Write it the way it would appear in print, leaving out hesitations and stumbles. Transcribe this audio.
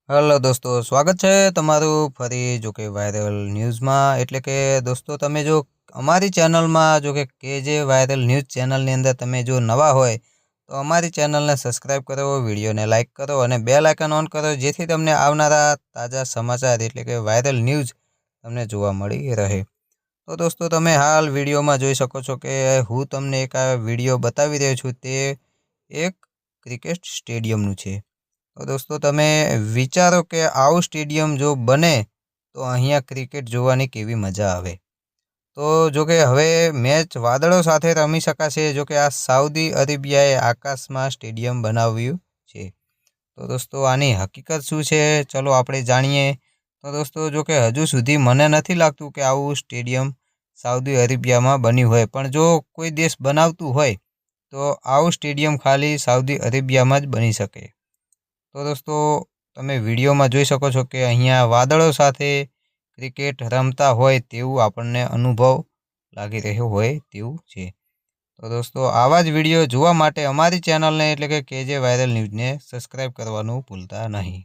Hello દોસ્તો, સ્વાગત છે તમારું ફરી જો કે વાયરલ ન્યૂઝમાં। એટલે કે દોસ્તો, તમે જો અમારી ચેનલમાં જો કે જે વાયરલ ન્યૂઝ ચેનલની અંદર તમે જો નવા હોય તો અમારી ચેનલને સબસ્ક્રાઇબ કરો, વિડીયોને લાઇક કરો અને બેલ આઇકન ઓન કરો, જેથી તમને આવનારા તાજા સમાચાર એટલે કે વાયરલ ન્યૂઝ તમને જોવા મળી રહે। તો દોસ્તો, તમે હાલ વિડીયોમાં જોઈ શકો છો કે હું તમને એક આ વિડીયો બતાવી રહ્યો છું, તે એક ક્રિકેટ સ્ટેડિયમનું છે। તો દોસ્તો, તમે વિચારો કે આવું સ્ટેડિયમ જો બને તો અહીંયા ક્રિકેટ જોવાની કેવી મજા આવે। તો જો કે હવે મેચ વાદળો સાથે રમી શકાશે। જો કે આ સાઉદી અરેબિયાએ આકાશમાં સ્ટેડિયમ બનાવ્યું છે। તો દોસ્તો, આની હકીકત શું છે ચલો આપણે જાણીએ। તો દોસ્તો, જો કે હજુ સુધી મને નથી લાગતું કે આવું સ્ટેડિયમ સાઉદી અરેબિયામાં બન્યું હોય, પણ જો કોઈ દેશ બનાવતું હોય તો આવું સ્ટેડિયમ ખાલી સાઉદી અરેબિયામાં જ બની શકે। તો દોસ્તો, તમે વિડીયોમાં જોઈ શકો છો કે અહીંયા વાદળો સાથે ક્રિકેટ રમતા હોય તેવું આપણને અનુભવ લાગી રહ્યો હોય તેવું છે। તો દોસ્તો, આવા જ વિડીયો જોવા માટે અમારી ચેનલને એટલે કે જે વાયરલ ન્યૂઝને સબસ્ક્રાઇબ કરવાનું ભૂલતા નહીં।